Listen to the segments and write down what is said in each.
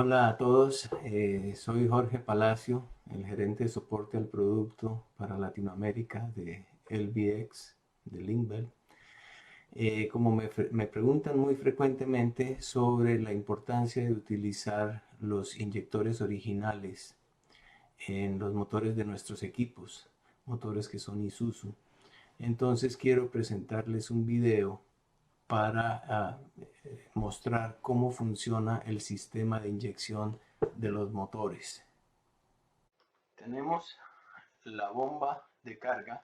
Hola a todos, soy Jorge Palacio, el gerente de soporte al producto para Latinoamérica de LBX, de Linkbell. Como me preguntan muy frecuentemente sobre la importancia de utilizar los inyectores originales en los motores de nuestros equipos, motores que son Isuzu. Entonces quiero presentarles un video para mostrar cómo funciona el sistema de inyección de los motores. Tenemos la bomba de carga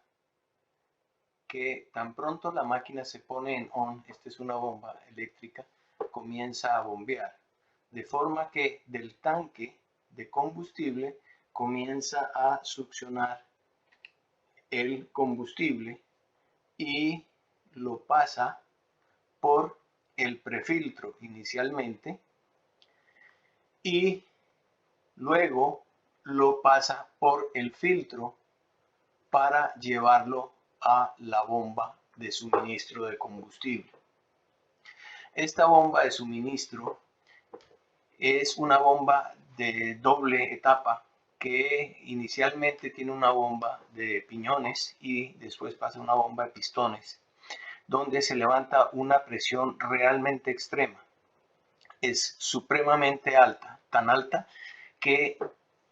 que tan pronto la máquina se pone en on, esta es una bomba eléctrica, comienza a bombear, de forma que del tanque de combustible comienza a succionar el combustible y lo pasa por el prefiltro inicialmente y luego lo pasa por el filtro para llevarlo a la bomba de suministro de combustible. Esta bomba de suministro es una bomba de doble etapa que inicialmente tiene una bomba de piñones y después pasa una bomba de pistones, donde se levanta una presión realmente extrema. Es supremamente alta, tan alta que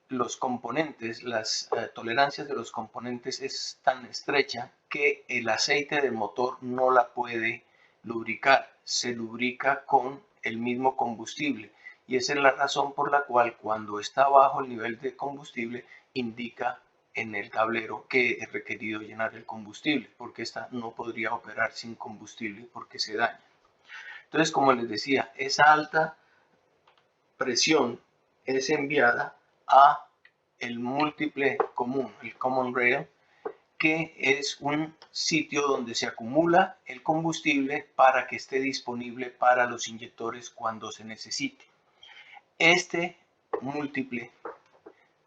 los componentes, las tolerancias de los componentes es tan estrecha que el aceite del motor no la puede lubricar, se lubrica con el mismo combustible y esa es la razón por la cual cuando está bajo el nivel de combustible indica en el tablero que es requerido llenar el combustible, porque esta no podría operar sin combustible porque se daña. Entonces, como les decía, esa alta presión es enviada a el múltiple común, el common rail, que es un sitio donde se acumula el combustible para que esté disponible para los inyectores cuando se necesite. Este múltiple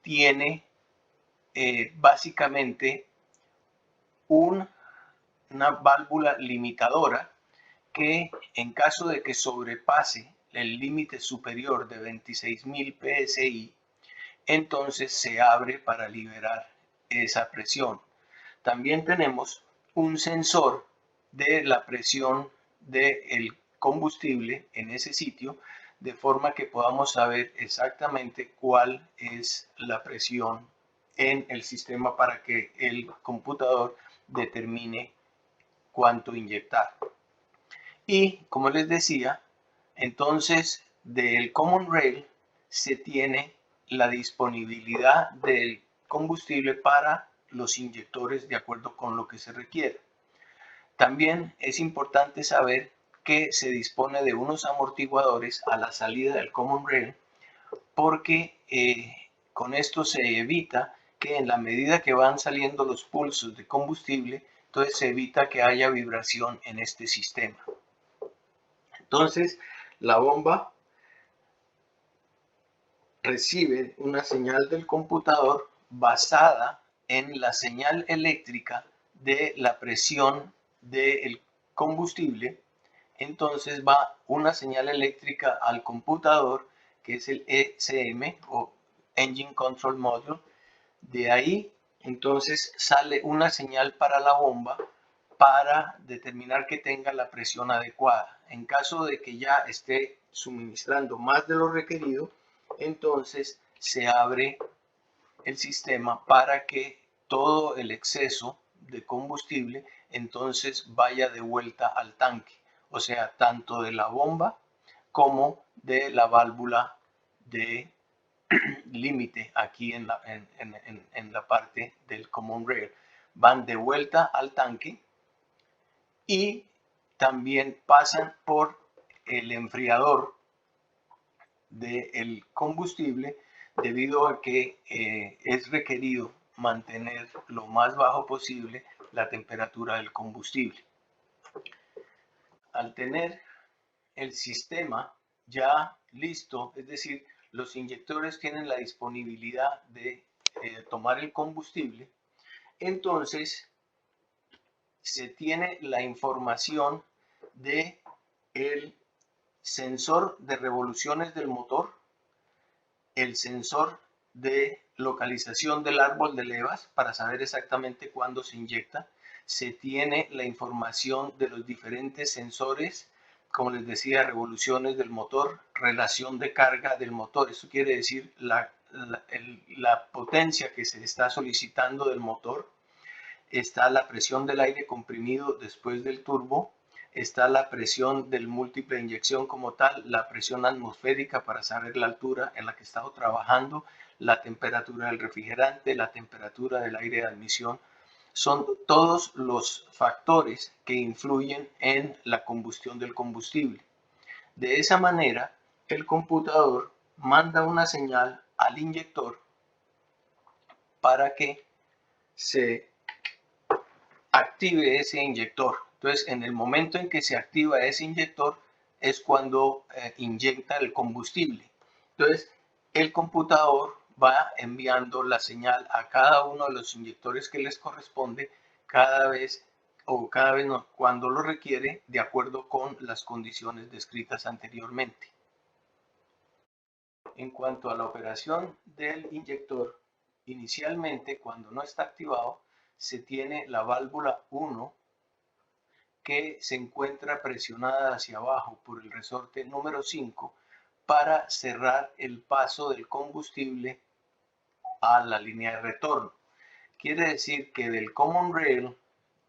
tiene básicamente una válvula limitadora que en caso de que sobrepase el límite superior de 26.000 psi, entonces se abre para liberar esa presión. También tenemos un sensor de la presión del combustible en ese sitio, de forma que podamos saber exactamente cuál es la presión en el sistema para que el computador determine cuánto inyectar. Y como les decía, entonces del Common Rail se tiene la disponibilidad del combustible para los inyectores de acuerdo con lo que se requiere. También es importante saber que se dispone de unos amortiguadores a la salida del Common Rail porque con esto se evita que en la medida que van saliendo los pulsos de combustible, entonces se evita que haya vibración en este sistema. Entonces, la bomba recibe una señal del computador basada en la señal eléctrica de la presión del combustible. Entonces va una señal eléctrica al computador, que es el ECM o Engine Control Module. De ahí, entonces, sale una señal para la bomba para determinar que tenga la presión adecuada. En caso de que ya esté suministrando más de lo requerido, entonces se abre el sistema para que todo el exceso de combustible entonces vaya de vuelta al tanque, o sea, tanto de la bomba como de la válvula de límite aquí en la parte del common rail. Van de vuelta al tanque y también pasan por el enfriador del combustible debido a que es requerido mantener lo más bajo posible la temperatura del combustible. Al tener el sistema ya listo, es decir, los inyectores tienen la disponibilidad de tomar el combustible, entonces se tiene la información de el sensor de revoluciones del motor el sensor de localización del árbol de levas para saber exactamente cuándo se inyecta. Se tiene la información de los diferentes sensores, como les decía, revoluciones del motor, relación de carga del motor. Eso quiere decir la potencia que se está solicitando del motor. Está la presión del aire comprimido después del turbo, está la presión del múltiple de inyección como tal, la presión atmosférica para saber la altura en la que he estado trabajando, la temperatura del refrigerante, la temperatura del aire de admisión. Son todos los factores que influyen en la combustión del combustible. De esa manera, el computador manda una señal al inyector para que se active ese inyector. Entonces, en el momento en que se activa ese inyector es cuando inyecta el combustible. Entonces, el computador va enviando la señal a cada uno de los inyectores que les corresponde cada vez no, cuando lo requiere, de acuerdo con las condiciones descritas anteriormente. En cuanto a la operación del inyector, inicialmente cuando no está activado, se tiene la válvula 1 que se encuentra presionada hacia abajo por el resorte número 5 para cerrar el paso del combustible a la línea de retorno. Quiere decir que del common rail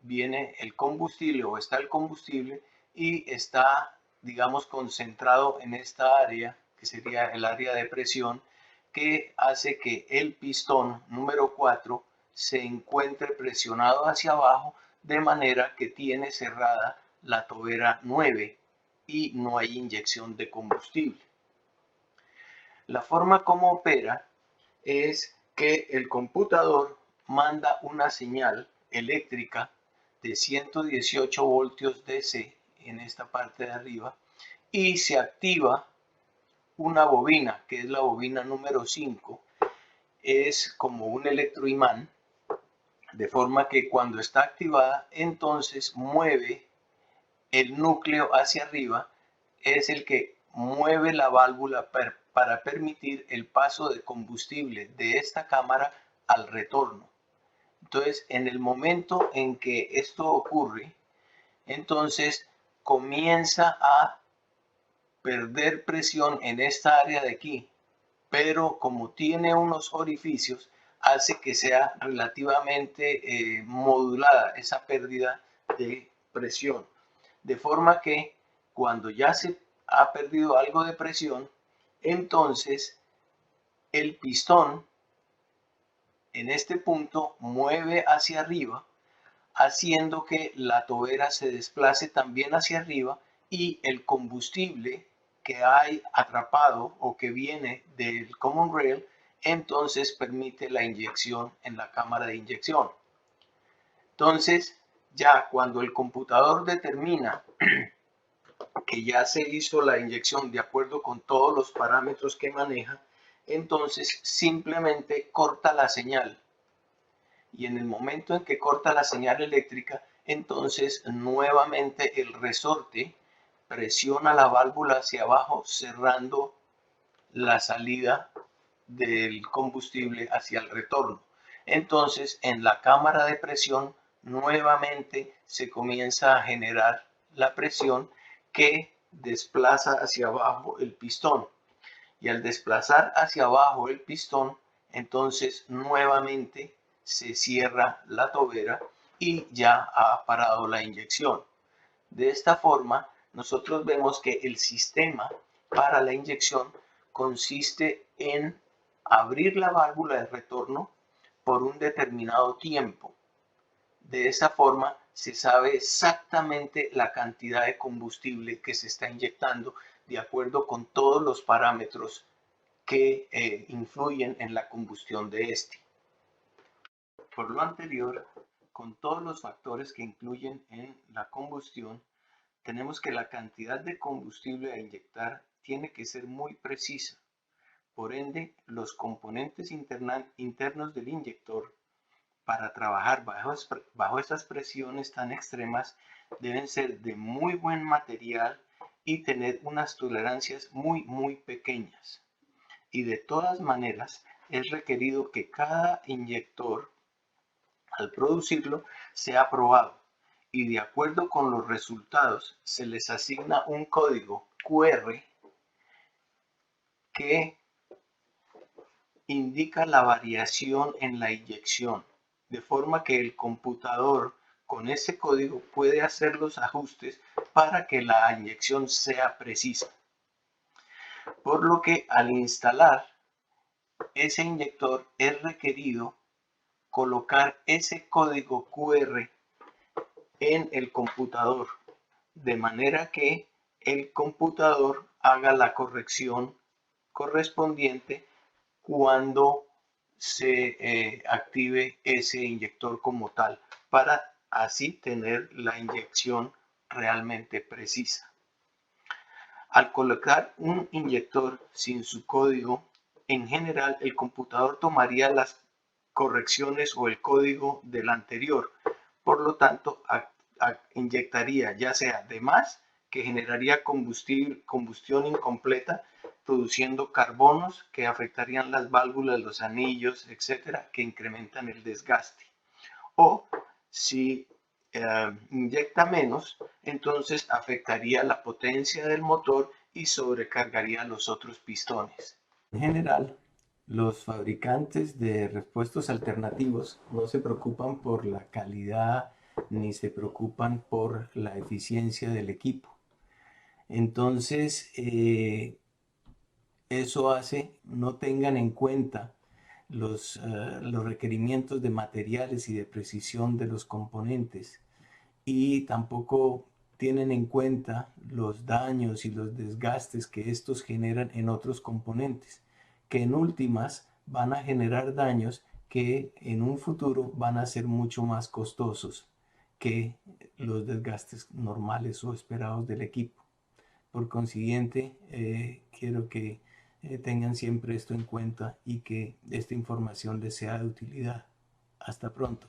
viene el combustible o está el combustible y está, digamos, concentrado en esta área que sería el área de presión, que hace que el pistón número 4 se encuentre presionado hacia abajo, de manera que tiene cerrada la tobera 9 y no hay inyección de combustible. La forma como opera es que el computador manda una señal eléctrica de 118 voltios DC en esta parte de arriba y se activa una bobina, que es la bobina número 5, es como un electroimán, de forma que cuando está activada, entonces mueve el núcleo hacia arriba, es el que mueve la válvula para permitir el paso de combustible de esta cámara al retorno. Entonces, en el momento en que esto ocurre, entonces comienza a perder presión en esta área de aquí, pero como tiene unos orificios, hace que sea relativamente modulada esa pérdida de presión. De forma que cuando ya se ha perdido algo de presión, entonces el pistón en este punto mueve hacia arriba, haciendo que la tobera se desplace también hacia arriba y el combustible que hay atrapado o que viene del common rail, entonces permite la inyección en la cámara de inyección. Entonces, ya cuando el computador determina que ya se hizo la inyección de acuerdo con todos los parámetros que maneja, entonces simplemente corta la señal. Y en el momento en que corta la señal eléctrica, entonces nuevamente el resorte presiona la válvula hacia abajo, cerrando la salida del combustible hacia el retorno. Entonces, en la cámara de presión, nuevamente se comienza a generar la presión que desplaza hacia abajo el pistón. Y al desplazar hacia abajo el pistón, entonces nuevamente se cierra la tobera y ya ha parado la inyección. De esta forma, nosotros vemos que el sistema para la inyección consiste en abrir la válvula de retorno por un determinado tiempo. De esta forma se sabe exactamente la cantidad de combustible que se está inyectando de acuerdo con todos los parámetros que influyen en la combustión de este. Por lo anterior, con todos los factores que influyen en la combustión, tenemos que la cantidad de combustible a inyectar tiene que ser muy precisa. Por ende, los componentes internos del inyector para trabajar bajo estas presiones tan extremas deben ser de muy buen material y tener unas tolerancias muy pequeñas. y de todas maneras es requerido que cada inyector, al producirlo, sea aprobado y de acuerdo con los resultados se les asigna un código QR que indica la variación en la inyección, de forma que el computador con ese código puede hacer los ajustes para que la inyección sea precisa. Por lo que al instalar ese inyector es requerido colocar ese código QR en el computador, de manera que el computador haga la corrección correspondiente cuando se active ese inyector como tal, para así tener la inyección realmente precisa. Al colocar un inyector sin su código, en general el computador tomaría las correcciones o el código del anterior, por lo tanto inyectaría ya sea de más, que generaría combustión incompleta, produciendo carbonos que afectarían las válvulas, los anillos, etcétera, que incrementan el desgaste. O si inyecta menos, entonces afectaría la potencia del motor y sobrecargaría los otros pistones. En general, los fabricantes de repuestos alternativos no se preocupan por la calidad ni se preocupan por la eficiencia del equipo. Entonces, eso hace no tengan en cuenta los requerimientos de materiales y de precisión de los componentes y tampoco tienen en cuenta los daños y los desgastes que estos generan en otros componentes, que en últimas van a generar daños que en un futuro van a ser mucho más costosos que los desgastes normales o esperados del equipo. Por consiguiente, quiero que tengan siempre esto en cuenta y que esta información les sea de utilidad. Hasta pronto.